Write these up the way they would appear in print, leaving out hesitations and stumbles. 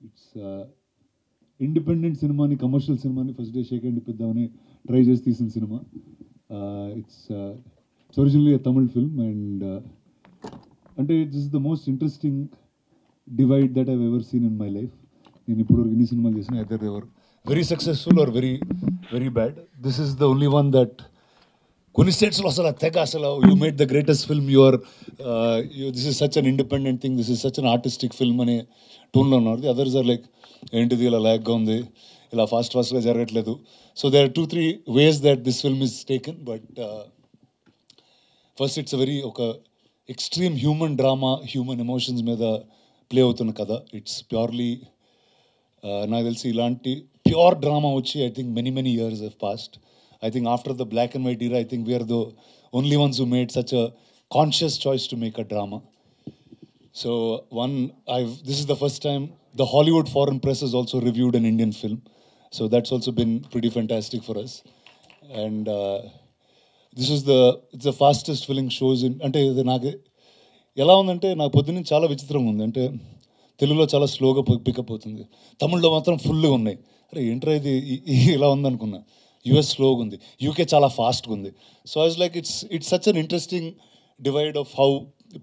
It's independent సినిమాని, కమర్షియల్ సినిమాని ఫస్ట్ డే షేక్ హ్యాండ్ ఇప్పిద్దామని ట్రై చేసి తీసిన సినిమా. It's it's originally a Tamil film and అంటే this is the most interesting divide that I've ever seen in my life. నేను ఇప్పటివరకు ఇన్ని సినిమాలు చేసిన either ever very successful or very very bad. This is the only one that కొన్ని స్టేట్స్లో అసలు తెగ అసలు you made the greatest film, your this is such an independent thing, this is such an artistic film అనే టోన్లో ఉన్నారు. The others are like ఏంటిది ఇలా ల్యాగ్గా ఉంది, ఇలా ఫాస్ట్గా జరగట్లేదు. So they are 2-3 ways that this film is taken. But first it's very ఒక extreme human drama, human emotions మీద ప్లే అవుతున్న కథ. ఇట్స్ ప్యూర్లీ నాకు తెలిసి ఇలాంటి ప్యూర్ డ్రామా వచ్చి I think many years have passed. I think after the black and white era, I think we are the only ones who made such a conscious choice to make a drama. So this is the first time the Hollywood Foreign Press has also reviewed an Indian film. So that's also been pretty fantastic for us. And it's the fastest filling shows in, అంటే ఇది నాకు ఎలా ఉందంటే నాకు పొద్దున్న చాలా విచిత్రంగా ఉంది. అంటే తెలుగులో చాలా స్లోగా పికప్ అవుతుంది, తమిళ్లో మాత్రం ఫుల్గా ఉన్నాయి. అరే ఏంట్రా ఇది ఇలా ఉందనుకున్నా. యూఎస్ స్లోగా ఉంది, యూకే చాలా ఫాస్ట్గా ఉంది. So I was like it's such an interesting divide of how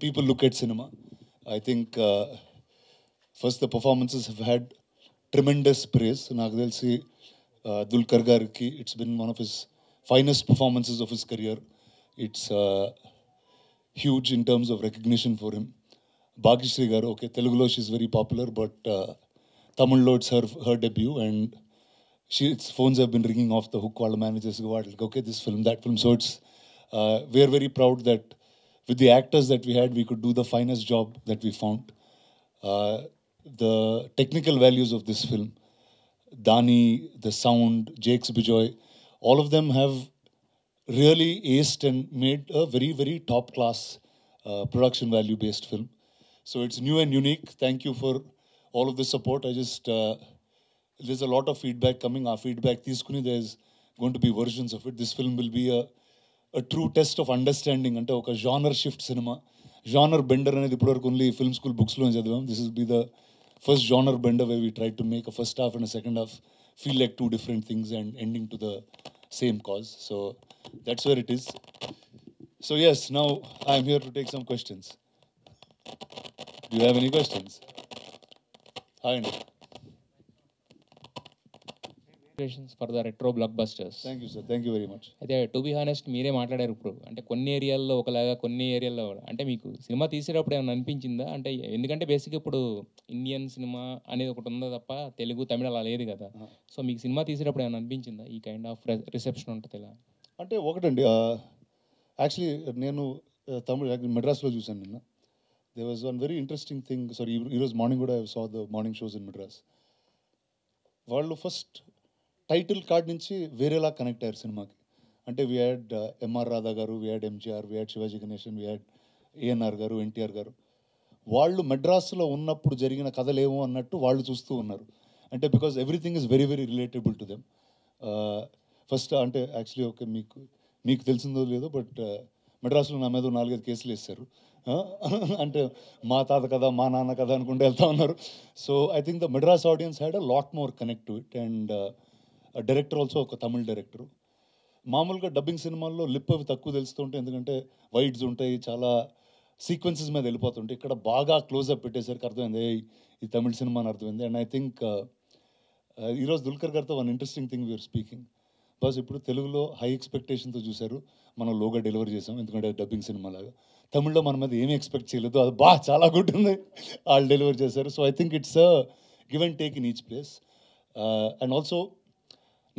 people look at cinema. I think first the performances have had tremendous praise. నాకు తెలిసి దుల్కర్ గారికి it's been one of his finest performances of his career. It's huge in terms of recognition for him. Bhagyashree garu, okay, Telugulo she's very popular, but Tamillo it's her debut, and its phones have been ringing off the hook. All the managers go out, like, okay, this film, that film. So it's we are very proud that with the actors that we had, we could do the finest job that we found. The technical values of this film, Dani, the sound, Jakes Bijoy, all of them have really aced and made a very top class production value based film. So it's new and unique. Thank you for all of the support. There's a lot of feedback coming. Our feedback తీసుకుని there's going to be versions of it. This film will be a true test of understanding. అంటే ఒక genre shift cinema, genre bender అనేది ఇప్పటివరకు only film school బుక్స్లో చదివాం. This will be the first genre bender where we tried to make a first half and a second half feel like two different things and ending to the same cause. So that's where it is. So yes, now I'm here to take some questions. Do you have any questions? Hi, Andy. For the retro black busters. Thank you, sir. Thank you very much. అయితే to be honest మీరే మాట్లాడారు ఇప్పుడు. అంటే కొన్ని ఏరియాల్లో ఒకలాగా, కొన్ని ఏరియాల్లో అంటే మీకు సినిమా తీసేటప్పుడు ఏమైనా అనిపించిందా? అంటే ఎందుకంటే బేసిక్గా ఇప్పుడు ఇండియన్ సినిమా అనేది ఒకటి ఉందా తప్ప తెలుగు, తమిళ అలా లేదు కదా. సో మీకు సినిమా తీసేటప్పుడు ఏమైనా అనిపించిందా ఈ కైండ్ ఆఫ్ రిసెప్షన్ ఉంటుంది ఇలా? అంటే ఒకటండి, యాక్చువల్లీ నేను తమిళ మెడ్రాస్లో చూశాను నిన్న. They was one very interesting thing. Sorry, ఈరోజు మార్నింగ్ కూడా I saw the morning shows in Madras. వాళ్ళు ఫస్ట్ టైటిల్ కార్డ్ నుంచి వేరేలా కనెక్ట్ అయ్యారు సినిమాకి. అంటే వీ హ్యాడ్ ఎంఆర్ రాధా గారు, we had MGR, we had Shivaji Ganesan, we had ANR గారు, ఎన్టీఆర్ గారు. వాళ్ళు మెడ్రాస్లో ఉన్నప్పుడు జరిగిన కథలేమో అన్నట్టు వాళ్ళు చూస్తూ ఉన్నారు. అంటే because everything is very relatable to them. First అంటే యాక్చువల్లీ ఓకే, మీకు తెలిసిందో లేదో, బట్ మెడ్రాస్లో నా మీద 4-5 కేసులు వేస్తారు. అంటే మా తాత కదా, మా నాన్న కదా అనుకుంటూ వెళ్తా ఉన్నారు. So I think the Madras audience had a lot more connect to it. And director also ఒక తమిళ్ డైరెక్టర్. మామూలుగా డబ్బింగ్ సినిమాల్లో లిప్ అవి తక్కువ తెలుస్తుంటాయి, ఎందుకంటే వైడ్స్ ఉంటాయి, చాలా సీక్వెన్సెస్ మీద వెళ్ళిపోతుంటాయి. ఇక్కడ బాగా క్లోజ్అప్ పెట్టేసరికి అర్థమైంది ఈ తమిళ్ సినిమా అని అర్థమైంది. అండ్ ఐ థింక్ ఈరోజు దుల్కర్ గారితో one interesting thing we're speaking. బస్ ఇప్పుడు తెలుగులో హై ఎక్స్పెక్టేషన్తో చూశారు, మనం లోగా డెలివరీ చేసాం, ఎందుకంటే డబ్బింగ్ సినిమా లాగా. తమిళ్లో మన మీద ఏమీ ఎక్స్పెక్ట్ చేయలేదు, అది చాలా గుడ్ ఉంది, వాళ్ళు డెలివరీ చేశారు. So I think it's give and take in each place. And also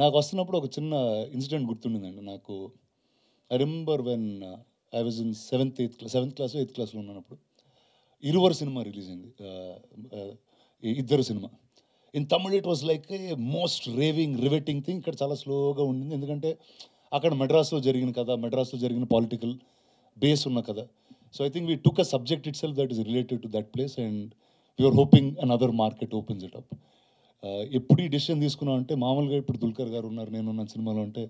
నాకు వస్తున్నప్పుడు ఒక చిన్న ఇన్సిడెంట్ గుర్తుండిందండి నాకు. I remember when I was in seventh class 8th క్లాస్లో ఉన్నప్పుడు ఇరువరు సినిమా రిలీజ్ అయింది, ఇద్దరు cinema. In Tamil it was like a most riveting thing. ఇక్కడ చాలా స్లోగా ఉండింది, ఎందుకంటే అక్కడ మెడ్రాస్లో జరిగిన కథ, మెడ్రాస్లో జరిగిన పొలిటికల్ బేస్ ఉన్న కథ. So I think we took a subject itself that is related to that place and we're hoping another market opens it up. ఎప్పుడు ఈ డెసిషన్ తీసుకున్నాం అంటే, మామూలుగా ఇప్పుడు దుల్కర్ గారు ఉన్నారు, నేనున్న సినిమాలో అంటే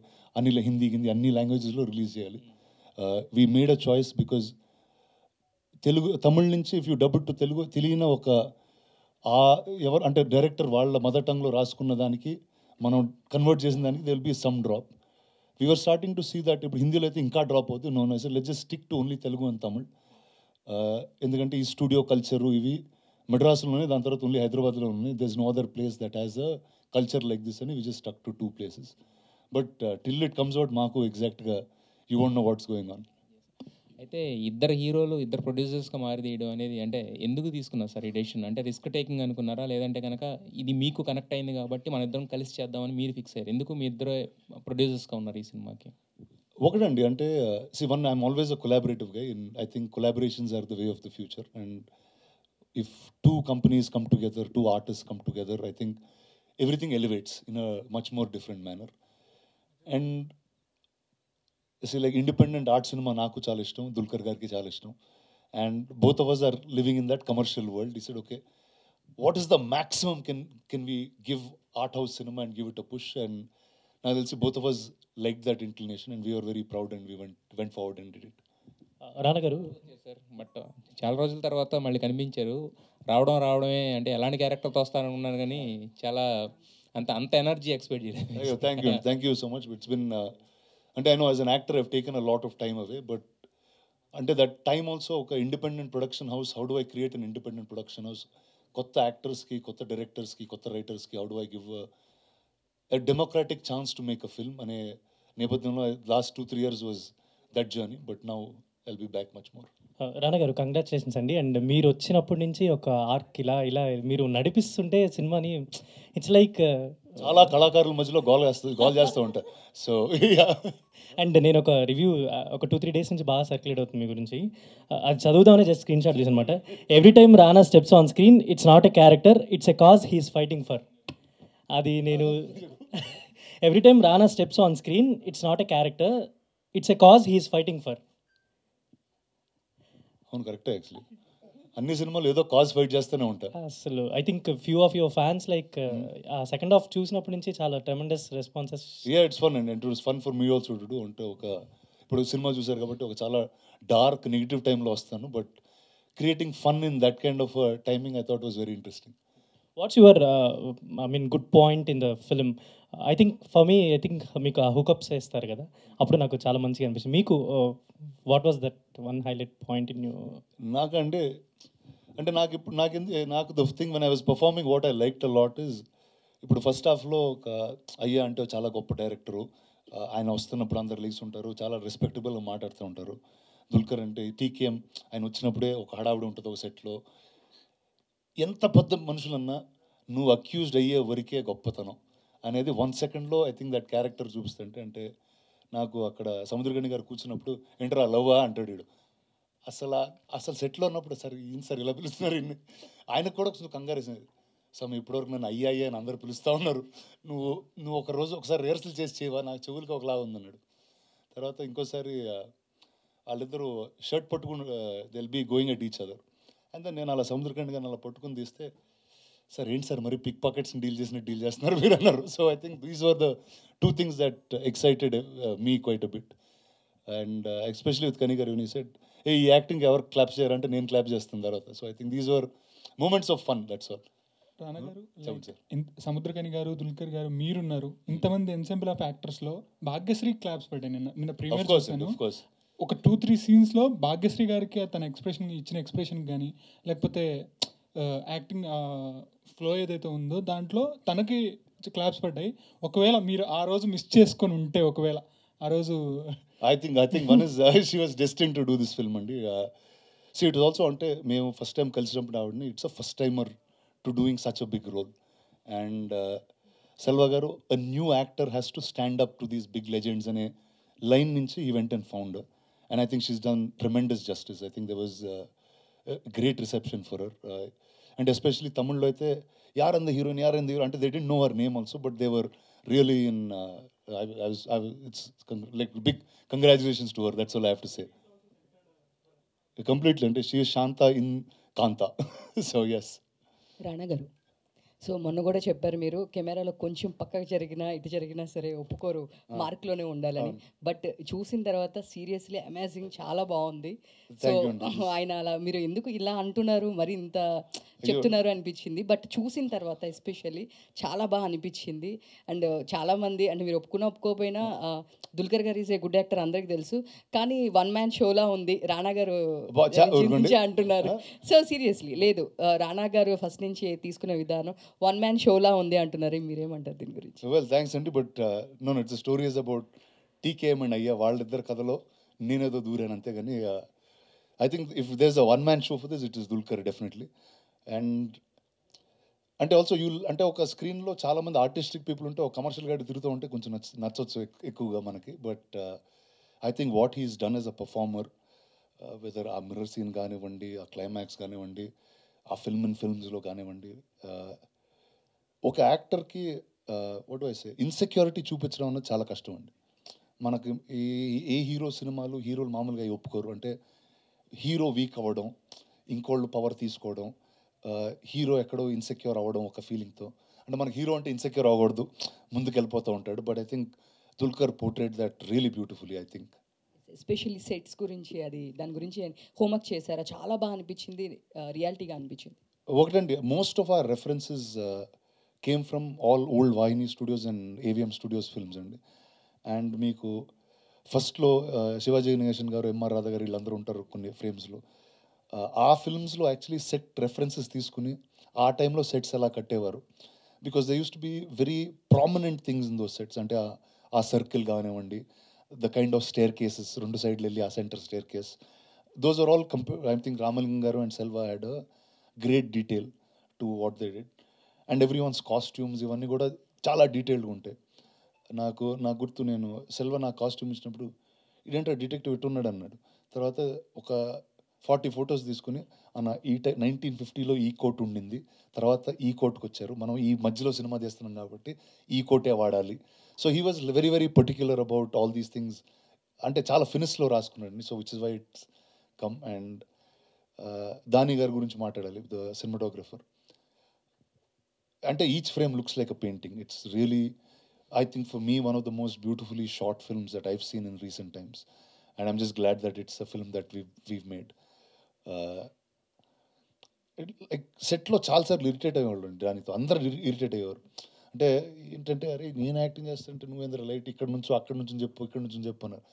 హిందీ అన్ని లాంగ్వేజెస్లో రిలీజ్ చేయాలి. We made a choice because Tamil నుంచి if you dub to Telugu తెలియని ఒక ఆ ఎవరు అంటే డైరెక్టర్ వాళ్ళ మదర్ టంగ్లో రాసుకున్న దానికి మనం కన్వర్ట్ చేసిన దానికి there will be some drop. We're starting to see that ఇప్పుడు హిందీలో అయితే ఇంకా డ్రాప్ అవుతుంది. No no sir let's just stick to only Telugu and Tamil. ఎందుకంటే ఈ స్టూడియో కల్చరు ఇవి మెడ్రాస్లోనే, దాని తర్వాత ఓన్లీ హైదరాబాద్లో ఉన్నాయి. There is no other place that has a culture like this అని we just stuck to 2 places. But till it comes out మాకు ఎగ్జాక్ట్గా you won't know what's going on. అయితే ఇద్దరు హీరోలు ఇద్దరు ప్రొడ్యూసర్స్గా మారి తీయడం అనేది అంటే ఎందుకు తీసుకున్నారు సార్ ఈ డెసిషన్? అంటే రిస్క్ టేకింగ్ అనుకున్నారా, లేదంటే కనుక ఇది మీకు కనెక్ట్ అయింది కాబట్టి మన ఇద్దరం కలిసి చేద్దామని మీరు ఫిక్స్ అయ్యారు? ఎందుకు మీ ఇద్దరు ప్రొడ్యూసర్స్గా ఉన్నారు ఈ సినిమాకి? ఒకటండి అంటే one I'm always a collaborative guy. In I think collaborations are the way of the future. And if two companies come together, two artists come together, I think everything elevates in a much more different manner. And see, like independent art cinema naaku chaala ishtam, Dulquer gariki chaala ishtam. And both of us are living in that commercial world. He said, okay, what is the maximum can we give art house cinema and give it a push? And now they'll see both of us liked that inclination, and we were very proud, and we went forward and did it. Rana garu sir but చాలా రోజుల తర్వాత మళ్ళీ కనిపించారు. రావడమే అంటే ఎలాంటి క్యారెక్టర్తో వస్తారనుకున్నాను కానీ చాలా అంత ఎనర్జీ ఎక్స్పెక్ట్ చేయలేదు. Thank you so much. It's been అంటే I know as an actor I've taken a lot of time away, but అంటే that time also ఒక independent production house, how do I create an independent production house, కొత్త యాక్టర్స్కి, కొత్త డైరెక్టర్స్కి, కొత్త రైటర్స్కి how do I give a democratic chance to make a film అనే నేపథ్యంలో last 2-3 years was that journey, but now I'll be back much more. రానా గారు congratulations అండి. అండ్ మీరు వచ్చినప్పటి నుంచి ఒక ఆర్క్ ఇలా ఇలా మీరు నడిపిస్తుంటే సినిమాని ఇట్స్ లైక్ చాలా కళాకారుల మధ్యలో గోల్ చేస్తూ ఉంటా. సో అండ్ నేను ఒక రివ్యూ ఒక 2-3 డేస్ నుంచి బాగా సర్క్యులేట్ అవుతుంది మీ గురించి. అది చదువుదామనే జస్ట్ స్క్రీన్ షాట్ తీసి అనమాట. Every time Rana steps on screen it's not a character, it's a cause he's fighting for. అది నేను every time Rana steps on screen it's not a character, it's a cause he's fighting for. అవును, కరెక్టే. Actually అన్ని సినిమాలు ఏదో cause fight చేస్తూనే ఉంటారు. అసలు I think few of your fans like ఆ సెకండ్ హాఫ్ చూసినప్పటి నుంచి చాలా tremendous responses. It's fun and it was fun for me also to do. అంటే ఇప్పుడు సినిమా చూసారు కాబట్టి ఒక చాలా డార్క్ నెగిటివ్ టైంలో వస్తాను, but creating fun in that kind of timing I thought was very interesting. What's your good point in the film? I think for me మీకు ఆ హుకప్స్ వేస్తారు కదా, అప్పుడు నాకు చాలా మంచిగా అనిపిస్తుంది. మీకు what was that one highlight point in you? నాకంటే అంటే నాకు the thing when I was performing what I like a lot is, ఇప్పుడు ఫస్ట్ హాఫ్లో ఒక అయ్యా అంటే చాలా గొప్ప డైరెక్టరు, ఆయన వస్తున్నప్పుడు అందరు లీగ్స్ ఉంటారు, చాలా రెస్పెక్టబుల్గా మాట్లాడుతూ ఉంటారు. దుల్కర్ అంటే టీకేఎం, ఆయన వచ్చినప్పుడే ఒక హడావిడి ఉంటుంది ఒక సెట్లో. ఎంత పెద్ద మనుషులన్నా నువ్వు అక్యూజ్డ్ అయ్యే వరకే గొప్పతనం అనేది 1 సెకండ్లో ఐ థింక్ దట్ క్యారెక్టర్ చూపిస్తుంటే. అంటే నాకు అక్కడ సముద్రగని గారు కూర్చున్నప్పుడు ఏంటరా లవ్వా అంటాడు వీడు. అసలు సెట్లో ఉన్నప్పుడు సార్ ఈయన సార్ ఇలా పిలుస్తున్నారు ఇన్ని, ఆయనకు కూడా కొంచెం కంగారేసింది. సమ్ ఇప్పటివరకు నన్ను అయ్యా అని అందరు పిలుస్తూ ఉన్నారు, నువ్వు ఒకసారి రిహర్సల్ చేసి చేయవా, నాకు చెవులకి ఒకలా ఉందన్నాడు. తర్వాత ఇంకోసారి వాళ్ళిద్దరూ షర్ట్ పట్టుకుని they will be going at each other. And then నేను అలా సముద్రఖండ్ గారిని అలా పట్టుకుని తీస్తే, సార్ ఏంటి సార్ మరి పిక్ పాకెట్స్ని డీల్ చేస్తున్నారు మీరు అన్నారు. So I think these are the 2 things that excited me quite a bit. And especially with Kani garu you said ఈ యాక్టింగ్ ఎవరు క్లాప్ చేయారంటే నేను క్లాప్ చేస్తాను తర్వాత. So I think these are moments of fun, that's all. Rana garu, Samuthirakani garu, Dulquer garu, మీరున్నారు, ఇంతమంది ensemble of యాక్టర్స్లో Bhagyashri claps పడ్డాయి. నిన్న ప్రీమియర్ చూసాను. ఒక 2-3 సీన్స్లో భాగ్యశ్రీ గారికి తన ఇచ్చిన ఎక్స్ప్రెషన్ కానీ, లేకపోతే యాక్టింగ్ ఫ్లో ఏదైతే ఉందో దాంట్లో తనకి క్లాప్స్ పడ్డాయి. ఒకవేళ మీరు ఆ రోజు మిస్ చేసుకొని ఉంటే, ఒకవేళ ఆ రోజు I think one is she was destined to do this film అండి. See, it was also అంటే మేము ఫస్ట్ టైం కలిసినప్పుడు ఆవిడని it's a first timer to doing such a big role. And Selva garu a new actor has to stand up to these big legends అనే line నుంచి he went and found. And I think she's done tremendous justice. I think there was great reception for her. And especially తమిళ్లో అయితే యారంద heroine అంటే they didn't know her name also, but they were really in it's like big congratulations to her, that's all I have to say. Completely, and she is Shanta in Kanta. So yes. రానా గారు, so మొన్న కూడా చెప్పారు మీరు కెమెరాలో కొంచెం పక్కకు జరిగినా ఇటు జరిగినా సరే ఒప్పుకోరు, మార్క్లోనే ఉండాలని. బట్ చూసిన తర్వాత సీరియస్లీ అమేజింగ్, చాలా బాగుంది. సో ఆయన అలా మీరు ఎందుకు ఇలా అంటున్నారు, మరి ఇంత చెప్తున్నారు అనిపించింది. బట్ చూసిన తర్వాత ఎస్పెషల్లీ చాలా బాగా అనిపించింది. అండ్ చాలామంది అంటే మీరు ఒప్పుకోకపోయినా దుల్కర్ గారు ఈజ్ ఏ గుడ్ యాక్టర్ అందరికీ తెలుసు. కానీ వన్ మ్యాన్ షోలా ఉంది రానా గారు గురించి అంటున్నారు. సో సీరియస్లీ లేదు, రానా గారు ఫస్ట్ నుంచి తీసుకునే విధానం వన్ మ్యాన్ షోలా ఉంది అంటున్నారు. మీరేమంటారు దీని గురించి? వెల్ థ్యాంక్స్ అండి, but no it's story is about TKM and అయ్యా వాళ్ళిద్దరు కథలో నేనేదో దూరాను అంతే. కానీ I think if there's a one man show for this it is Dulquer definitely. And అంటే ఆల్సో అంటే ఒక స్క్రీన్లో చాలామంది ఆర్టిస్టిక్ పీపుల్ ఉంటే ఒక కమర్షియల్ గాడి తిరుగుతూ ఉంటే కొంచెం నచ్చొచ్చు ఎక్కువగా మనకి. But I think what he's done as a performer, whether ఆ మిర్రర్ సీన్ కానివ్వండి, ఆ క్లైమాక్స్ కానివ్వండి, ఆ ఫిల్మ్స్లో కానివ్వండి, ఒక యాక్టర్కి what do I say insecurity చూపించడం అనేది చాలా కష్టం అండి. మనకి ఏ హీరో సినిమాలు హీరోలు మామూలుగా ఒప్పుకోరు. అంటే హీరో వీక్ అవ్వడం, ఇంకోళ్ళు పవర్ తీసుకోవడం, హీరో ఎక్కడో ఇన్సెక్యూర్ అవ్వడం ఒక ఫీలింగ్తో. అంటే మనకి హీరో అంటే ఇన్సెక్యూర్ అవ్వకూడదు, ముందుకు వెళ్ళిపోతూ ఉంటాడు. But I think Dulquer portrayed that really beautifully. I think especially sets గురించి దాని గురించి హోంవర్క్ చేశారా? చాలా బాగా అనిపించింది, రియాలిటీగా అనిపించింది. ఒకటండి, most of our references came from all old Vahini studios and AVM studios films అండి. అండ్ మీకు ఫస్ట్లో శివాజీ గణేశన్ గారు, ఎంఆర్ రాధా గారు వీళ్ళందరూ ఉంటారు కొన్ని ఫ్రేమ్స్లో. ఆ ఫిల్మ్స్లో యాక్చువల్లీ సెట్ రెఫరెన్సెస్ తీసుకుని ఆ టైంలో సెట్స్ ఎలా కట్టేవారు, because they used to be very prominent things in those sets. అంటే ఆ సర్కిల్ కానివ్వండి, the kind of staircases, రెండు సైడ్లు వెళ్ళి ఆ centre staircase, those are all I think Ramalingam garu and Selva had great detail to what they did. And every one's costumes ఇవన్నీ కూడా చాలా డీటెయిల్డ్గా ఉంటాయి. నాకు గుర్తు, నేను సెల్వా నా కాస్ట్యూమ్ ఇచ్చినప్పుడు ఇదేంటో డిటెక్టివ్ ఇట్టున్నాడు అన్నాడు. తర్వాత ఒక 40 ఫొటోస్ తీసుకుని అన్న ఈ 1950లో ఈ కోట్ ఉండింది, తర్వాత ఈ కోట్కి వచ్చారు, మనం ఈ మధ్యలో సినిమా చేస్తున్నాం కాబట్టి ఈ కోటే వాడాలి. So he was very very particular about all these things. అంటే చాలా ఫినిష్లో రాసుకున్నాడు. So which is why it's come. And Dani గారి గురించి మాట్లాడాలి, ద సినిమాటోగ్రఫర్. అంటే each frame looks like a painting. It's really, I think for me, one of the most beautifully shot films that I've seen in recent times. And I'm just glad that it's a film that we've made. Like సెట్లో చాలాసార్లు irritate అయ్యేవాళ్ళు అండి దానితో, అందరు irritate అయ్యేవారు. అంటే ఏంటంటే, అరే నేను యాక్టింగ్ చేస్తుంటే నువ్వేంద్ర లైట్ ఇక్కడ నుంచో అక్కడ నుంచి చెప్పు, ఇక్కడ నుంచి చెప్పు అన్నారు.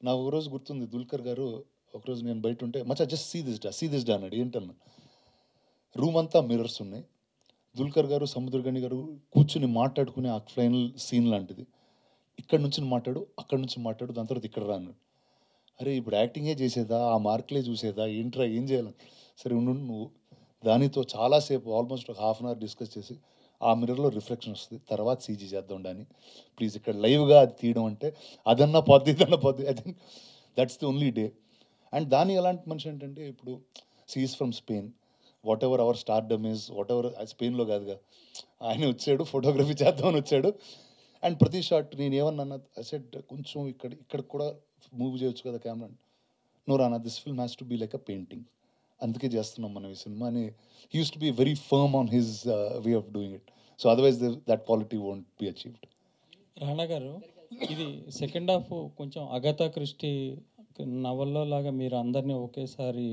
నాకు ఒకరోజు గుర్తుంది, దుల్కర్ గారు ఒకరోజు నేను బయట ఉంటే, మచ్చా జస్ట్ సీ దిస్ డా అన్నాడు. ఏంటన్నా, రూమ్ అంతా మిర్రర్స్ ఉన్నాయి, దుల్కర్ గారు సముద్రగని గారు కూర్చుని మాట్లాడుకునే ఆ ఫైనల్ సీన్ లాంటిది, ఇక్కడ నుంచి మాట్లాడు, అక్కడ నుంచి మాట్లాడు, దాని తర్వాత ఇక్కడ రా అన్నాడు. అరే ఇప్పుడు యాక్టింగే చేసేదా, ఆ మార్కులే చూసేదా, ఏంట్రా ఏం చేయాలి? సరే ఉండు, నువ్వు దానితో చాలాసేపు ఆల్మోస్ట్ ఒక హాఫ్ అన్ అవర్ డిస్కస్ చేసి, ఆ మిర్రర్లో రిఫ్లెక్షన్ వస్తుంది, తర్వాత సీజీ చేద్దాం అని, ప్లీజ్ ఇక్కడ లైవ్గా అది తీయడం అంటే అదన్నా పోద్ది ఇదన్నా పోద్ది. I think that's the only day. And దాని ఎలాంటి మనిషి ఏంటంటే, ఇప్పుడు సీఈస్ from Spain, whatever our stardom is, whatever, స్పెయిన్లో కాదుగా, ఆయన వచ్చాడు ఫోటోగ్రఫీ చేద్దామని వచ్చాడు. అండ్ ప్రతి షాట్ నేను ఏమన్నా సెట్ కొంచెం ఇక్కడ కూడా మూవ్ చేయొచ్చు కదా camera. No Rana, this film has to be like a painting, అందుకే చేస్తున్నాం మనం ఈ సినిమా అని. He used to be very firm on his way of doing it. So otherwise that quality won't be achieved. Rana garu, ఇది సెకండ్ హాఫ్ కొంచెం Agatha Christie నవల్లో లాగా మీరు అందరినీ ఒకేసారి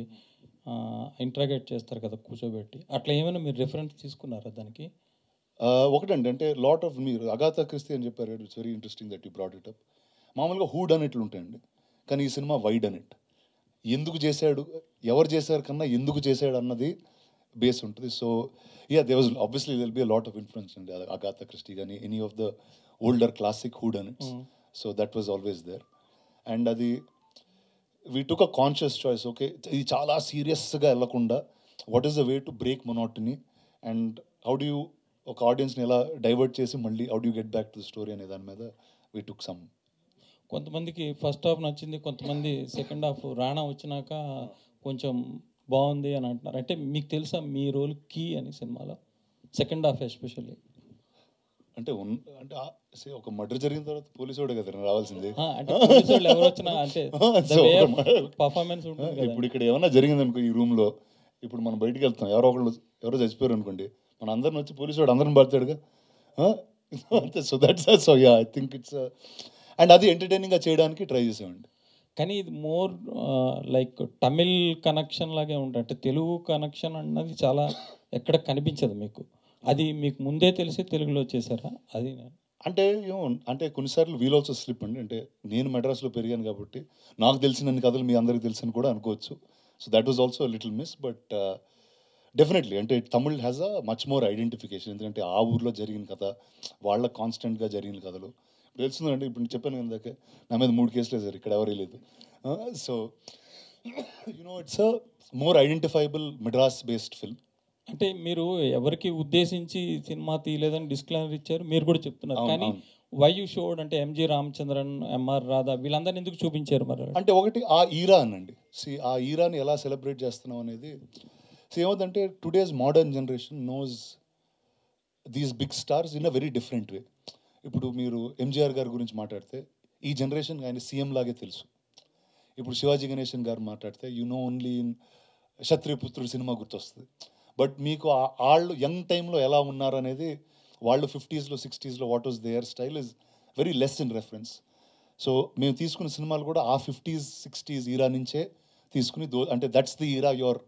ఇంట్రాగేట్ చేస్తారు కదా కూర్చోబెట్టి, అట్లా ఏమైనా మీరు రిఫరెన్స్ తీసుకున్నారా దానికి? ఒకటండి, అంటే లాట్ ఆఫ్, మీరు అగాథా క్రిస్టీ అని చెప్పారు, it's very interesting that you brought it up. మామూలుగా హూ డన్ ఇట్లు ఉంటాయండి, కానీ ఈ సినిమా వై డన్ ఇట్, ఎందుకు చేశాడు, ఎవరు చేశారు కన్నా ఎందుకు చేశాడు అన్నది బేస్ ఉంటుంది. So yeah, they was obviously will be a lot of influence అండి, అగాథా క్రిస్టీ కానీ any of the older classic whodunits. So that was always there. And అది we took a conscious choice. Okay, ఇది చాలా సీరియస్గా వెళ్ళకుండా what is the way to break monotony, and how do you ఒక ఆడియన్స్ని ఎలా divert చేసి మళ్ళీ how do get back to the story అనే దాని మీద వీ టుక్ సమ్. కొంతమందికి ఫస్ట్ హాఫ్ నచ్చింది, కొంతమంది సెకండ్ హాఫ్ రాణా వచ్చినాక కొంచెం బాగుంది అని అంటున్నారు. అంటే మీకు తెలుసా మీ రోల్ కీ అని సినిమాలో సెకండ్ హాఫ్ ఎస్పెషల్లీ? అంటే ఒక మర్డర్ జరిగిన తర్వాత పోలీసు వాడే కదా రావాల్సింది. అంటే పోలీసు వాళ్ళు ఎవరు వచ్చినా అంటే పర్ఫార్మెన్స్ ఉంటుంది కదా. ఇప్పుడు ఇక్కడ ఏమన్నా జరిగింది అనుకో ఈ రూమ్లో, ఇప్పుడు మనం బయటికి వెళ్తాం, ఎవరో చచ్చిపోయారు అనుకోండి, మన అందరిని వచ్చి పోలీసు వాడు అందరిని పడతాడుగా అంతే. So that's so yeah I think it's and అది ఎంటర్టైనింగ్గా చేయడానికి ట్రై చేసామండి. కానీ ఇది మోర్ లైక్ తమిళ్ కనెక్షన్ లాగే ఉంటుంది, అంటే తెలుగు కనెక్షన్ అన్నది చాలా ఎక్కడ కనిపించదు మీకు. అది మీకు ముందే తెలిసి తెలుగులో చేశారా? అది అంటే ఏమో అంటే కొన్నిసార్లు వీల్ ఆల్సో స్లిప్ అండి. అంటే నేను మెడ్రాస్లో పెరిగాను కాబట్టి నాకు తెలిసినన్ని కథలు మీ అందరికీ తెలుసని కూడా అనుకోవచ్చు. So that was also little miss. But definitely అంటే Tamil has a much more identification. ఎందుకంటే ఆ ఊర్లో జరిగిన కథ, వాళ్ళ కాన్స్టెంట్గా జరిగిన కథలు తెలుస్తుందండి. ఇప్పుడు నేను చెప్పాను ఇందాక నా మీద 3 కేసులు వేశారు, ఇక్కడ ఎవరే లేదు. So you know it's a more identifiable Madras based film. అంటే మీరు ఎవరికి ఉద్దేశించి సినిమా తీయలేదని డిస్క్లైమర్ ఇచ్చారు, మీరు కూడా చెప్తున్నారు. కానీ వై యూ షోడ్ అంటే ఎంజి రామచంద్రన్, ఎంఆర్ రాధా వీళ్ళందరినీ ఎందుకు చూపించారు మరి? అంటే ఒకటి ఆ ఈరా అనండి. ఆ ఈరాని ఎలా సెలబ్రేట్ చేస్తున్నాం అనేది ఏమవుతుందంటే today's modern generation knows these big stars in a very different way. ఇప్పుడు మీరు ఎంజీఆర్ గారి గురించి మాట్లాడితే ఈ జనరేషన్ ఆయన సీఎం లాగే తెలుసు. ఇప్పుడు శివాజీ గణేశన్ గారు మాట్లాడితే ఓన్లీ ఇన్ క్షత్రియపుత్రుడు సినిమా గుర్తొస్తుంది. బట్ మీకు వాళ్ళు యంగ్ టైంలో ఎలా ఉన్నారు అనేది, వాళ్ళు 50s, 60s what was there style is very less in reference. So మేము తీసుకున్న సినిమాలు కూడా ఆ 50s, 60s ఈరా నుంచే తీసుకుని అంటే that's the era you're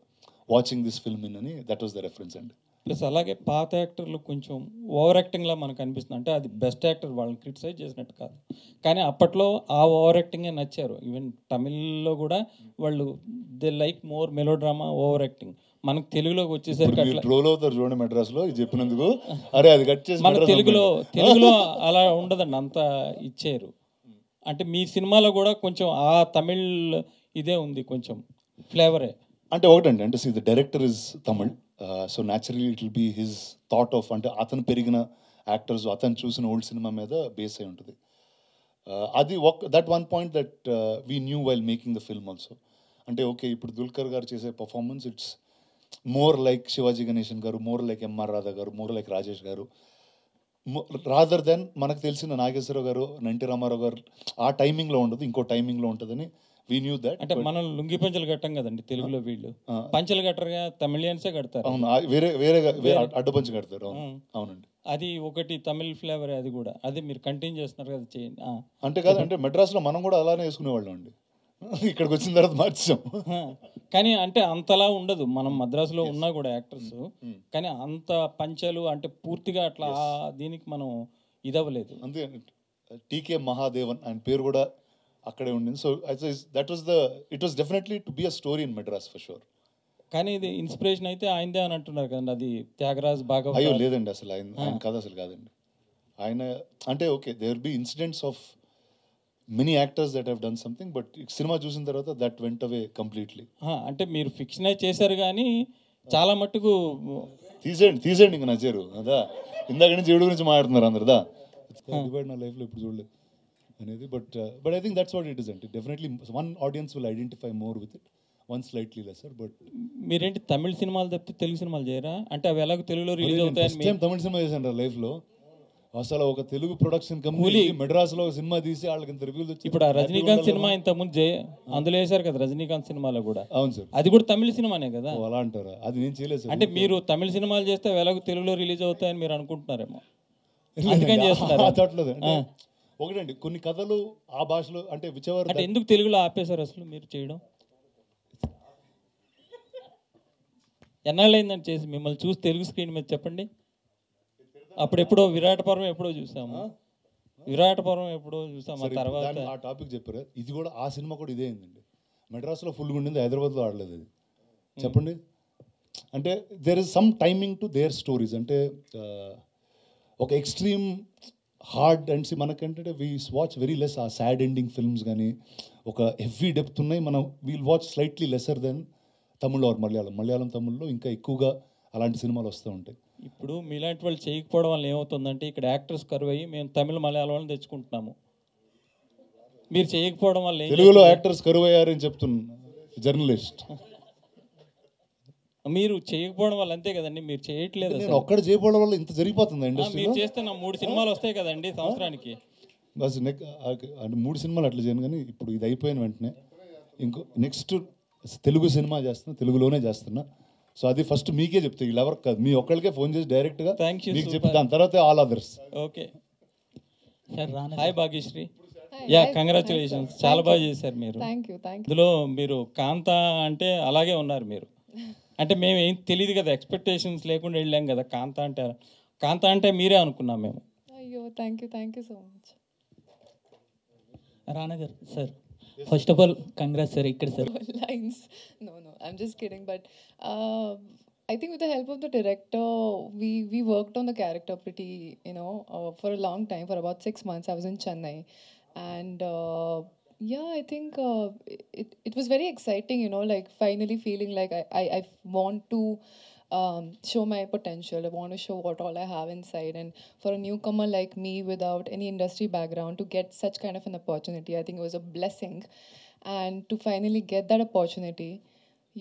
watching this film in అని, దట్ వాస్ ద రెఫరెన్స్ అండి. ప్లస్ అలాగే పాత యాక్టర్లు కొంచెం ఓవర్ యాక్టింగ్లా మనకు అనిపిస్తుంది. అంటే అది బెస్ట్ యాక్టర్ వాళ్ళని క్రిటిసైజ్ చేసినట్టు కాదు, కానీ అప్పట్లో ఆ ఓవర్ యాక్టింగే నచ్చారు. ఈవెన్ తమిళ్లో కూడా వాళ్ళు they like more melodrama, over acting. మనకు తెలుగులోకి వచ్చేసరికి అట్లా ట్రోల్ అవుతారు చూడండి మెడ్రాస్లో ఇది చెప్పినందుకు. అరే అది కట్ చేసి మన తెలుగులో అలా ఉండదండి, అంత ఇచ్చారు. అంటే మీ సినిమాలో కూడా కొంచెం ఆ తమిళ్ ఇదే ఉంది, కొంచెం ఫ్లేవరే. అంటే ఒకటండి, అంటే the director is Tamil, so naturally it will be his thought of, అంటే అతను పెరిగిన యాక్టర్స్, అతను చూసిన ఓల్డ్ సినిమా మీద బేస్ అయి ఉంటుంది. అది that one point that we knew while making the film also. అంటే ఓకే ఇప్పుడు దుల్కర్ గారు చేసే performance it's more like Shivaji Ganesan గారు, మోర్ లైక్ ఎంఆర్ రాధా గారు, మోర్ లైక్ రాజేష్ గారు, రాదర్ దెన్ మనకు తెలిసిన నాగేశ్వరరావు గారు, ఎన్టీ రామారావు గారు ఆ టైమింగ్లో ఉండదు, ఇంకో టైమింగ్లో ఉంటుందని వీ న్యూ దట్. అంటే మనం లుంగి పంచలు కట్టం కదండి తెలుగులో, వీళ్ళు పంచలు కట్టరుగా, తమిళియన్సే కడతారు. అవును, వేరే అడ్డపంచి కడతారు. అవునండి, అది ఒకటి తమిళ్ ఫ్లేవర్. అది కూడా అది మీరు కంటిన్యూ చేస్తున్నారు కదా, చేయండి. అంటే కాదు, అంటే మెడ్రాస్లో మనం కూడా అలానే వేసుకునేవాళ్ళం అండి, ఇక్కడికి వచ్చిన తర్వాత మార్చాం. కానీ అంటే అంతలా ఉండదు, మనం మద్రాసులో ఉన్నా కూడా యాక్టర్స్, కానీ అంత పంచలు అంటే పూర్తిగా అట్లా దీనికి మనం ఇదవ్వలేదు. అంతే, టీకే మహాదేవన్ ఆయన పేరు కూడా అక్కడే ఉండింది. So it was definitely to be a story in Madras for sure. కానీ ఇది ఇన్స్పిరేషన్ అయితే ఆయనదే అని అంటున్నారు కదండి, అది త్యాగరాజ్ భాగవత్. అయ్యో లేదండి, అసలు ఆయన కథ అసలు కాదండి. ఆయన అంటే okay there will be incidents of many actors that have done something, but సినిమా చూసిన తర్వాత దట్ వెంట్ అవే కంప్లీట్లీ. అంటే మీరు ఫిక్షనైజ్ చేశారు కానీ చాలా మట్టుకు తీసేయండి ఇంకా నచ్చారు అదా. ఇందాక నుంచి ఏడు గురించి మాట్లాడుతున్నారు అందరుదా, నా లైఫ్లో ఇప్పుడు చూడలేదు అనేది. But I think that's what it is అంటే definitely one audience will identify more with it, one slightly lesser. But మీరేంటి తమిళ సినిమాలు తప్పితే తెలుగు సినిమాలు చేయరా? అంటే అవి ఎలాగో తెలుగులో రిలీజ్ అవుతాయి. తమిళ సినిమా చేశాను లైఫ్లో. అసలు ఒక తెలుగు ప్రొడక్షన్ కంపెనీ మెడ్రాస్లో ఒక సినిమా తీసి వాళ్ళకి ఇంత రివ్యూలు వచ్చి. ఇప్పుడు ఆ రజనీకాంత్ సినిమా ఇంతకుముందు అందులో వేశారు కదా, రజనీకాంత్ సినిమాలో కూడా. అవును సార్, అది కూడా తమిళ సినిమానే కదా. అలా అంటారా? అది నేను చేయలేదు సార్. అంటే మీరు తమిళ సినిమాలు చేస్తే ఎలాగో తెలుగులో రిలీజ్ అవుతాయని మీరు అనుకుంటున్నారేమో, అందుకని చేస్తున్నారు. ఒకటండి, కొన్ని కథలు ఆ భాషలో అంటే విచవర్. అంటే ఎందుకు తెలుగులో ఆపేశారు అసలు మీరు చేయడం? ఎన్నాళ్ళైందని చేసి మిమ్మల్ని చూసి తెలుగు స్క్రీన్ మీద చెప్పండి. అప్పుడు ఎప్పుడో విరాట పర్వం ఎప్పుడో చూసాము, విరాట పర్వం ఎప్పుడో చూసాము. ఆ తర్వాత ఆ టాపిక్ చెప్పారు, ఇది కూడా ఆ సినిమా కూడా ఇదే అయిందండి. మెడ్రాస్లో ఫుల్గా ఉండింది, హైదరాబాద్లో ఆడలేదు అది. చెప్పండి, అంటే there is some timing to their stories. అంటే ఒక ఎక్స్ట్రీమ్ హార్డ్ అండ్ మనకంటే we watch very less a sad ending films, కానీ ఒక హెవీ డెప్త్ ఉన్నాయి. మనం we'll watch slightly lesser than Tamil or Malayalam తమిళ్లో ఇంకా ఎక్కువగా అలాంటి సినిమాలు వస్తూ ఉంటాయి. ఇప్పుడు మీలాంటి వాళ్ళు చేయకపోవడం వల్ల ఏమవుతుందంటే ఇక్కడ యాక్టర్స్ కరువు అయ్యి మేము తమిళ మలయాళం వాళ్ళని తెచ్చుకుంటున్నాము. మీరు చేయకపోవడం వల్ల తెలుగులో యాక్టర్స్ కరువు అయ్యారని చెప్తున్నా జర్నలిస్ట్. మీరు చేయకపోవడం వల్ల అంతే కదండి, మీరు చేయట్లేదు. నేను ఒక్కడ చేయకపోవడం వల్ల ఇంత జరిగిపోతుంది ఇండస్ట్రీ. మీరు చేస్తే నా 3 సినిమాలు వస్తాయి కదండి సంవత్సరానికి. బస్ అంటే 3 సినిమాలు అట్లా చేయను, కానీ ఇప్పుడు ఇది అయిపోయిన వెంటనే ఇంకో నెక్స్ట్ తెలుగు సినిమా చేస్తున్నా, తెలుగులోనే చేస్తున్నా. సో అది ఫస్ట్ మీకే చెప్తా, వీళ్ళు ఎవరికి కాదు, మీ ఒక్కళ్ళకే ఫోన్ చేసి డైరెక్ట్గా Thank you, మీకు super. చెప్పి దాని తర్వాత all others. Okay. Sir Rana hi Bhagyashri. Hi, yeah hi, congratulations, hi, sir. చాలా Thank బాగా you. చేశారు మీరు. Thank you, thank you. ఇందులో మీరు కాంత అంటే అలాగే ఉన్నారు మీరు. అంటే మేము ఏం తెలియదు కదా, ఎక్స్పెక్టేషన్స్ లేకుండా వెళ్ళాం కదా. కాంత అంటే మీరే అనుకున్నాం మేము. Ayyo, thank you so much. Rana garu sir, first of all congrats sir. ఇక్కడ sir Lines. No, I'm just kidding. But I think with the help of the director, we worked on the character pretty, for a long time. For about 6 months, I was in Chennai, and yeah, I think it was very exciting. Like finally feeling like I want to show my potential. I want to show what all I have inside. And for a newcomer like me without any industry background to get such kind of an opportunity, I think it was a blessing. And to finally get that opportunity,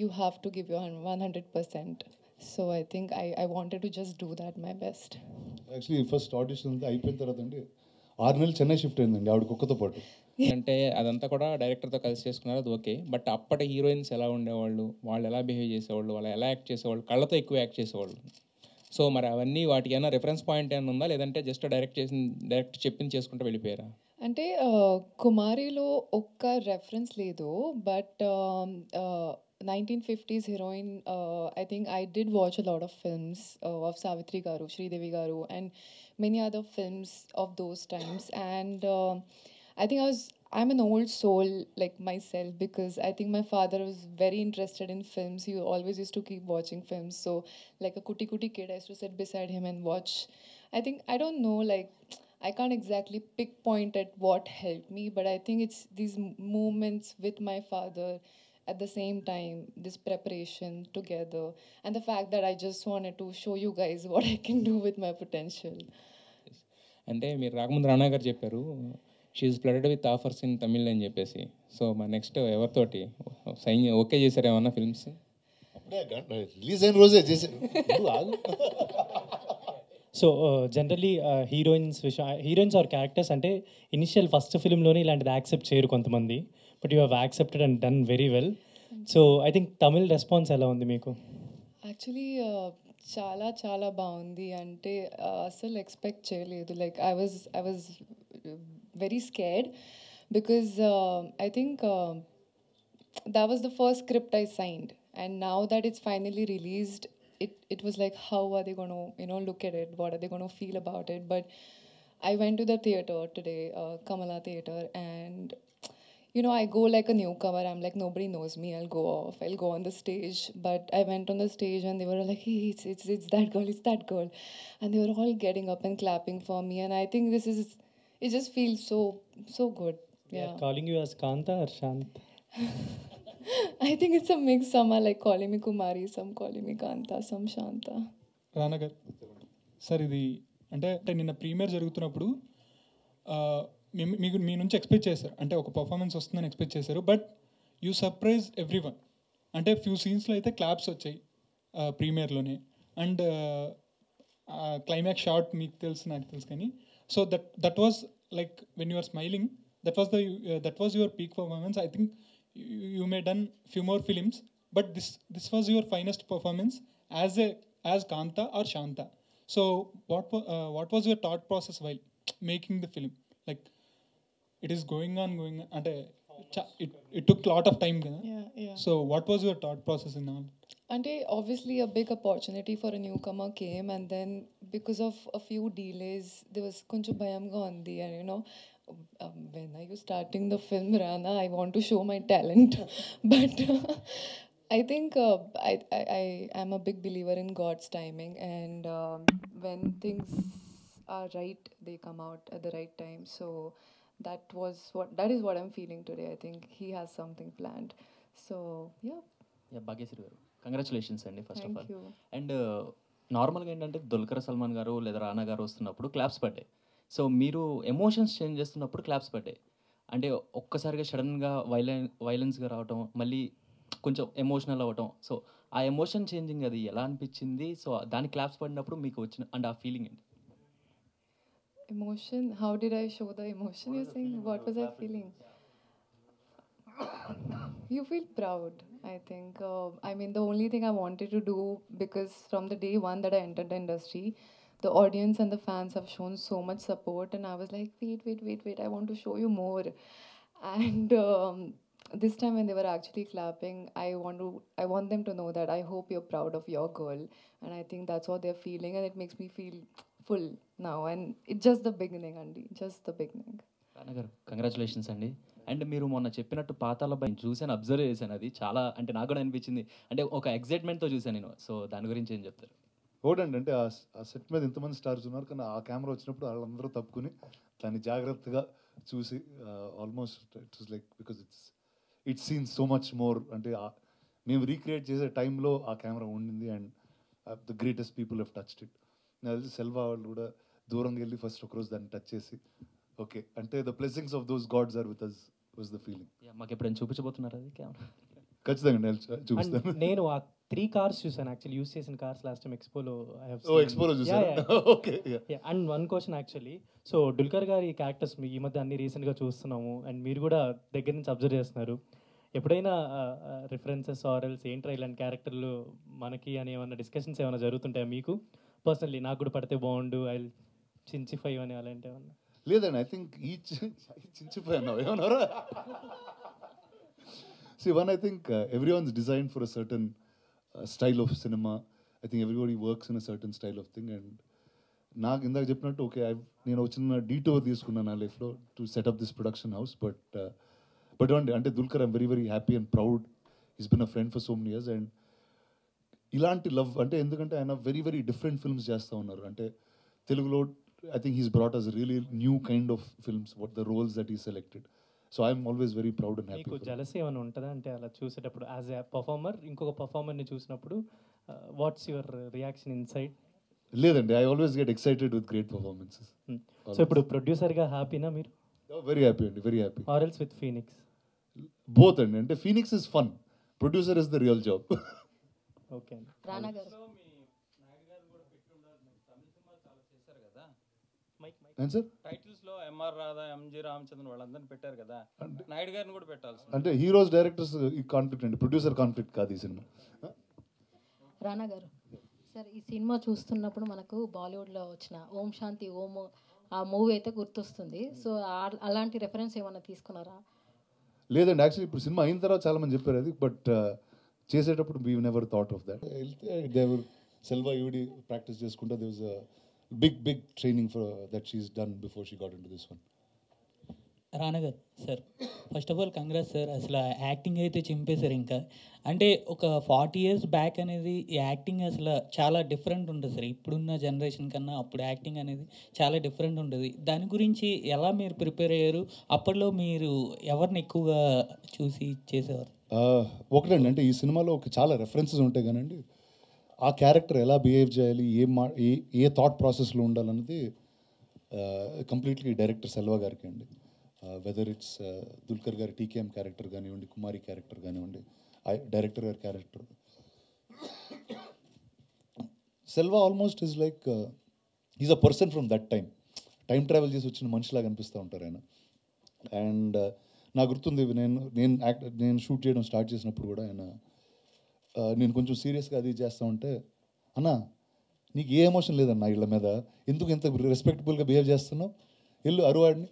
you have to give your 100%. So I think I wanted to just do that my best. Actually first audition అంతా అయిపోయిన తర్వాత అండి 6 నెలలు Chennai shift అయిందండి ఆవిడ కుక్కతో పాటు. అంటే అదంతా కూడా డైరెక్టర్తో కలిసి చేసుకున్నారు, అది ఓకే. బట్ అప్పటి హీరోయిన్స్ ఎలా ఉండేవాళ్ళు, వాళ్ళు ఎలా బిహేవ్ చేసేవాళ్ళు, వాళ్ళు ఎలా యాక్ట్ చేసేవాళ్ళు, కళ్ళతో ఎక్కువ యాక్ట్ చేసేవాళ్ళు. సో మరి అవన్నీ వాటికి ఏమైనా రిఫరెన్స్ పాయింట్ ఏమైనా ఉందా, లేదంటే జస్ట్ డైరెక్ట్ చెప్పింది చేసుకుంటూ వెళ్ళిపోయారా? అంటే కుమారిలో ఒక్క రెఫరెన్స్ లేదు, but 1950s heroine, I think I did watch a lot of films of Savitri Garu, Sridevi Garu, and many other films of those times. And I think I'm an old soul like myself, because I think my father was very interested in films. He always used to keep watching films. So like a kuti kid, I used to sit beside him and watch. I think, I don't know, like I can't exactly pinpoint at what helped me, but I think it's these moments with my father at the same time, this preparation together, and the fact that I just wanted to show you guys what I can do with my potential. అంటే మీరు రాకముందు రానా గారు చెప్పారు she's flooded with offers in Tamil అని చెప్పేసి. So మరి next ఎవరితోటి sign okay చేశారు ఏమన్నా ఫిల్మ్స్? అప్పుడే రిలీజ్ అయిన రోజే చేశారు. So generally heroines or characters అంటే ఇనిషియల్ ఫస్ట్ ఫిల్మ్లోనే ఇలాంటిది యాక్సెప్ట్ చేయరు కొంతమంది, but you have accepted and done very well. So I think Tamil response ఎలా ఉంది మీకు? యాక్చువల్లీ చాలా చాలా బాగుంది. అంటే అసలు ఎక్స్పెక్ట్ చేయలేదు. Like I was very scared, because I think that was the first script I signed, and now that it's finally released, it was like, how are they going to look at it, what are they going to feel about it? But I went to the theater today, Kamala Theater, and I go like a newcomer. I'm like, nobody knows me, I'll go on the stage. But I went on the stage and they were like, hey, it's that girl, and they were all getting up and clapping for me. And I think it just feels so good. Yeah. Calling you as Kanta or Shant? I think it's a mix. Some are like calling me Kumari, some calling me Kanta, some Shanta. Rana garu sir, ఇది అంటే నిన్న premier జరుగుతున్నప్పుడు మీకు మీ నుంచి expect చేశారు, అంటే ఒక performance వస్తుందని ఎక్స్పెక్ట్ చేశారు, but you surprise every one. అంటే ఫ్యూ సీన్స్లో అయితే క్లాప్స్ వచ్చాయి ప్రీమియర్లోనే, అండ్ క్లైమాక్స్ షాట్ మీకు తెలుసు నాకు తెలుసు కానీ, so that was like when you are smiling, that was your peak performance. I think you may done few more films, but this was your finest performance as Kanta or Shanta. So what was your thought process while making the film? Like, it is going on and it took lot of time, Yeah. so what was your thought process in all? And obviously a big opportunity for a newcomer came, and then because of a few delays, there was konchu bhayamga undi. And when are you starting the film, Rana? I want to show my talent. But I think I am a big believer in God's timing, and when things are right, they come out at the right time. So that is what I'm feeling today. I think he has something planned. So yeah. Bhagyashree గారు, congratulations అండి first of Thank all. you. And నార్మల్గా ఏంటంటే దుల్కర్ సల్మాన్ గారు లేదా రానా గారు వస్తున్నప్పుడు claps పడ్డాయి. So మీరు ఎమోషన్స్ చేంజ్ చేస్తున్నప్పుడు క్లాప్స్ పడ్డాయి. అంటే ఒక్కసారిగా సడన్గా వైలెన్స్గా రావటం, మళ్ళీ కొంచెం ఎమోషనల్ అవ్వటం. సో ఆ ఎమోషన్ చేంజింగ్ అది ఎలా అనిపించింది? సో దాని క్లాప్స్ పడినప్పుడు మీకు వచ్చిన అండ్ ఆ ఫీలింగ్ ఏంటి? Emotion? How did I show the emotion? You're saying, what was I feeling? You feel proud. I think, I mean, the only thing I wanted to do, because from the day one that I entered the industry, the audience and the fans have shown so much support, and I was like, wait, I want to show you more. And this time when they were actually clapping, I want them to know that I hope you're proud of your girl, and I think that's what they're feeling, and it makes me feel full now, and it's just the beginning, Andy, just the beginning. రానా గారు congratulations అండి. And మీరు మొన్న చెప్పినట్టు పాతాళ భైరవి చూసాను, observe చేశాను. అది చాలా అంటే నాకు కూడా అనిపించింది, అంటే ఒక ఎక్సైట్మెంట్తో చూసాను నేను. సో దాని గురించి ఏం చెప్తారు? ఓడండి అంటే ఆ సెట్ మీద ఇంతమంది స్టార్స్ ఉన్నారు, కానీ ఆ కెమెరా వచ్చినప్పుడు వాళ్ళందరూ తప్పుకుని దాన్ని జాగ్రత్తగా చూసి almost it's like because it's seen so much more. అంటే మేము రీక్రియేట్ చేసే టైంలో ఆ కెమెరా ఉండింది and the greatest people have touched it. నాకు తెలిసి సెల్వా వాళ్ళు కూడా దూరంగా వెళ్ళి ఫస్ట్ ఒకరోజు దాన్ని టచ్ చేసి ఓకే అంటే the blessings of those gods are with us was the feeling. మాకు ఎప్పుడైనా చూపించబోతున్నారు అది కెమెరా? ఖచ్చితంగా నేను చూపిస్తాను. నేను ఆ 3 కార్స్ చూసాను, యాక్చువల్లీ యూస్ చేసిన కార్స్ లాస్ట్ టైం ఎక్స్పోలో. ఎక్స్పోలో చూసాను. Okay. And one question actually, so Dulquer గారి క్యారెక్టర్స్ ఈ మధ్య అన్ని రీసెంట్గా చూస్తున్నాము అండ్ మీరు కూడా దగ్గర నుంచి అబ్జర్వ్ చేస్తున్నారు. ఎప్పుడైనా రిఫరెన్సెస్ ఆర్ఎల్స్ ఏంట్రా ఇలాంటి క్యారెక్టర్లు మనకి అని ఏమైనా డిస్కషన్స్ ఏమైనా జరుగుతుంటాయా మీకు పర్సనలీ? నాకు కూడా పడితే బాగుండు, ఐ చించిఫై అని అలాంటి ఏమన్నా? లేదండి, ఐ థింక్ ఈ చించిపోయాను ఏమన్నారా. See, one, I think everyone's designed for a certain style of cinema. I think everybody works in a certain style of thing. And నాకు ఇందాక చెప్పినట్టు ఓకే నేను వచ్చిన డీటోర్ తీసుకున్నాను నా లైఫ్లో to set up this production house. But అంటే Dulquer I'm very happy and proud. Is been a friend for so many years. And ఇలాంటి లవ్ అంటే ఎందుకంటే ఆయన వెరీ డిఫరెంట్ ఫిల్మ్స్ చేస్తూ ఉన్నారు. అంటే తెలుగులో I think he's brought us a really new kind of films, what the roles that he selected. So I'm always very proud and happy. మీకు jealousy ఏమైనా ఉంటుందా అంటే అలా చూసేటప్పుడు యాజ్ ఎ పర్ఫార్మర్ ఇంకొక పర్ఫార్మర్ని చూసినప్పుడు వాట్స్ యువర్ రియాక్షన్ ఇన్సైడ్? లేదండి, I always get excited with great performances. So ఇప్పుడు ప్రొడ్యూసర్గా హ్యాపీనా మీరు? వెరీ హ్యాపీ అండి, very happy. Or else with Phoenix? Both అండి. అంటే Phoenix is fun, producer is the real job. Okay అండి. రానా గారు సార్ టైటిల్స్ లో ఎంఆర్ రాధా, ఎంజి రామచంద్రన్ వాళ్ళందరినీ పెట్టారు కదా, నాయుడు గారిని కూడా పెట్టాల్సి. అంటే హీరోస్ డైరెక్టర్స్ ఈ కాన్ఫ్లిక్ట్ అండి, ప్రొడ్యూసర్ కాన్ఫ్లిక్ట్ కాదు ఈ సినిమా. రానా గారు సార్, ఈ సినిమా చూస్తున్నప్పుడు మనకు బాలీవుడ్లో వచ్చిన ఓం శాంతి ఓం ఆ మూవీ అయితే గుర్తొస్తుంది. సో అలాంటి రెఫరెన్స్ ఏమైనా తీసుకున్నారా? లేదండి, యాక్చువల్లీ ఇప్పుడు సినిమా అయిన తర్వాత చాలా మంది చెప్పారు అది, బట్ చేసేటప్పుడు we never thought of that. దేవర్ సెల్వా ఈవిడి ప్రాక్టీస్ చేసుకుంటే they was big training for that she's done before she got into this one. Rana garu sir, first of all congrats sir. అసలు యాక్టింగ్ అయితే చింపేశారు. ఇంకా అంటే ఒక 40 years బ్యాక్ అనేది ఈ యాక్టింగ్ అసలు చాలా డిఫరెంట్ ఉంటుంది సార్. ఇప్పుడున్న జనరేషన్ కన్నా అప్పుడు యాక్టింగ్ అనేది చాలా డిఫరెంట్ ఉంటుంది. దాని గురించి ఎలా మీరు ప్రిపేర్ అయ్యారు? అప్పట్లో మీరు ఎవరిని ఎక్కువగా చూసి చేసేవారు? ఒకటండి, అంటే ఈ సినిమాలో చాలా రెఫరెన్సెస్ ఉంటాయి కానండి, ఆ క్యారెక్టర్ ఎలా బిహేవ్ చేయాలి, ఏ థాట్ ప్రాసెస్లో ఉండాలన్నది కంప్లీట్లీ డైరెక్టర్ సెల్వా గారికి అండి. వెదర్ ఇట్స్ దుల్కర్ గారి టీకేఎం క్యారెక్టర్ కానివ్వండి, కుమారి క్యారెక్టర్ కానివ్వండి, డైరెక్టర్ గారి character. Selva almost is like is a person from that time travel చేసి వచ్చిన మనిషిలాగా అనిపిస్తూ ఉంటారు ఆయన. అండ్ నాకు గుర్తుంది, నేను షూట్ చేయడం స్టార్ట్ చేసినప్పుడు కూడా ఆయన నేను కొంచెం సీరియస్గా అది చేస్తూ ఉంటే, అన్నా నీకు ఏ ఎమోషన్ లేదన్నా వీళ్ళ మీద, ఎందుకు ఇంత రెస్పెక్టబుల్గా బిహేవ్ చేస్తున్నావు, వెళ్ళు అరువాడిని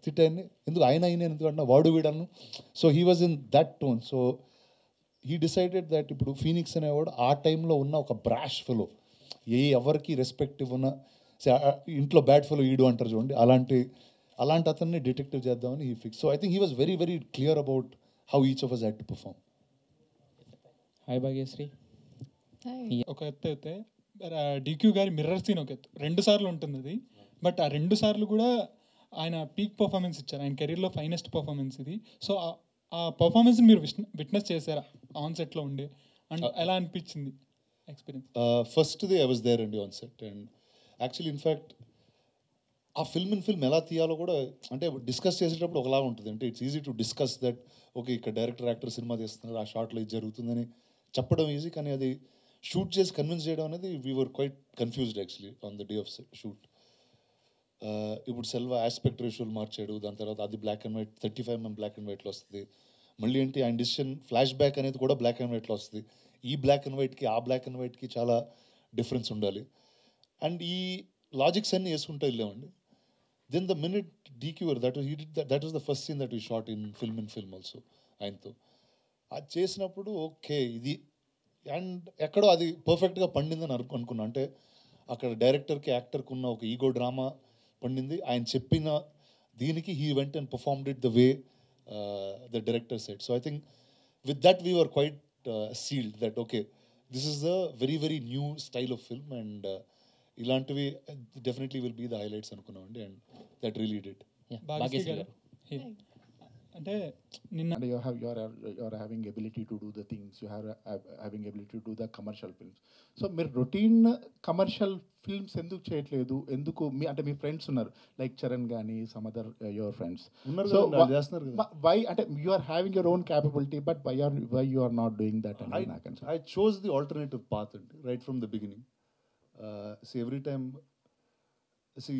తిట్టాడిని, ఎందుకు ఆయన ఎందుకు అన్నా వాడు వీడన్ను. So he was in that tone. So he decided that ఇప్పుడు ఫీనిక్స్ అనేవాడు ఆ టైంలో ఉన్న ఒక బ్రాష్ ఫెలో, ఎవరికి రెస్పెక్ట్ ఇవ్వన ఇంట్లో బ్యాడ్ ఫెలో ఈడు అంటారు చూడండి, అలాంటి అతన్ని డిటెక్టివ్ చేద్దామని he fix. So I think he was very clear about how each of us had to perform. Hi Bhagyashree. ఒక ఎత్తు అయితే డిక్యూ గారి మిర్రర్ సీన్ ఒక ఎత్తు, 2 సార్లు ఉంటుంది అది. బట్ ఆ 2 సార్లు కూడా ఆయన పీక్ పర్ఫార్మెన్స్ ఇచ్చారు, ఆయన కెరీర్లో ఫైనెస్ట్ పర్ఫార్మెన్స్ ఇది. సో ఆ పర్ఫార్మెన్స్ మీరు విట్నెస్ చేశారా ఆన్ సెట్లో ఉండే, అండ్ ఎలా అనిపించింది ఎక్స్పీరియన్స్? ఫస్ట్ది ఐ వాజ్ దేర్ అండి on set. And actually in fact ఆ ఫిల్మ్ ఎలా తీయాలో కూడా అంటే డిస్కస్ చేసేటప్పుడు ఒకలా ఉంటుంది. అంటే it's easy to discuss that okay ఇక్కడ డైరెక్టర్ యాక్టర్ సినిమా తీస్తున్నారు, ఆ షార్ట్లో ఇది జరుగుతుందని చెప్పడం ఈజీ, కానీ అది షూట్ చేసి కన్విన్స్ చేయడం అనేది we were quite confused actually on the day of shoot. ఇప్పుడు సెల్వా ఆస్పెక్ట్ రేషియోలు మార్చాడు, దాని తర్వాత అది black and white 35mm black and వైట్లో వస్తుంది, మళ్ళీ ఏంటి ఆయన డిసిషన్ ఫ్లాష్ బ్యాక్ అనేది కూడా బ్లాక్ అండ్ వైట్లో వస్తుంది. ఈ బ్లాక్ అండ్ వైట్కి ఆ బ్లాక్ అండ్ వైట్కి చాలా డిఫరెన్స్ ఉండాలి. అండ్ ఈ లాజిక్స్ అన్నీ వేసుకుంటూ వెళ్ళామండి. దెన్ ద మినిట్ డీక్యూర్ that was the first scene that we shot in film also ఆయనతో. అది చేసినప్పుడు ఓకే ఇది అండ్ ఎక్కడో అది పర్ఫెక్ట్గా పండిందని అనుకున్నా. అంటే అక్కడ డైరెక్టర్కి యాక్టర్కి ఉన్న ఒక ఈగో డ్రామా పండింది. ఆయన చెప్పిన దీనికి he went and performed it the way the director said. So I think with that we were quite sealed that okay this is the very very new style of film and ఇలాంటివి definitely will be the highlights అనుకున్నామండి. And that really did. Bhagyashri garu అంటే నిన్న and you are having ability to do the things, you have having ability to do the commercial films. So మీరు routine commercial films ఎందుకు చేయట్లేదు? ఎందుకు మీ అంటే మీ ఫ్రెండ్స్ ఉన్నారు లైక్ చరణ్ కానీ సమ్ అదర్ యువర్ ఫ్రెండ్స్ ఉన్నారు సో కదా, వాళ్ళు చేస్తున్నారు కదా. వై అంటే you are having your own capability but why you are not doing that అని నాకు I chose the alternative path right from the beginning. See every time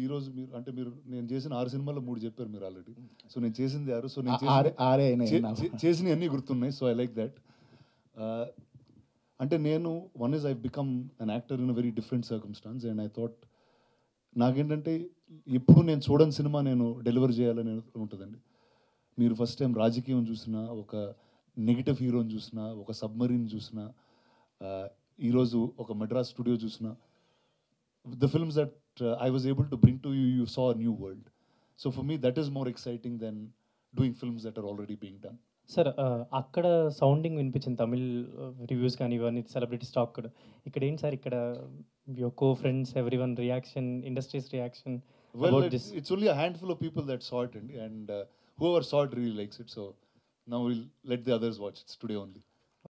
ఈరోజు మీరు అంటే మీరు నేను చేసిన 6 సినిమాల్లో 3 చెప్పారు మీరు ఆల్రెడీ. సో నేను చేసింది 6. సో నేను చేసినవి అన్నీ గుర్తున్నాయి. So I like that. అంటే నేను one is I become an actor in a very different circumstances and I thought నాకేంటంటే ఎప్పుడు నేను చూడని సినిమా నేను డెలివర్ చేయాలని ఉంటుందండి. మీరు ఫస్ట్ టైం రాజకీయం చూసినా, ఒక నెగిటివ్ హీరోని చూసినా, ఒక సబ్మరీన్ చూసినా, ఈరోజు ఒక మెడ్రాస్ స్టూడియో చూసినా, the films that I was able to bring to you, you saw a new world. So for me, that is more exciting than doing films that are already being done. Sir అక్కడ sounding వినిపించింది Tamil reviews కానీ ఇవన్నీ celebrity stock కూడా. ఇక్కడ ఏంటి sir, ఇక్కడ your co friends every one reaction, industries reaction? Well, it's only a handful of people that saw it, and whoever saw it really likes it. So now we'll let the others watch. It's today only.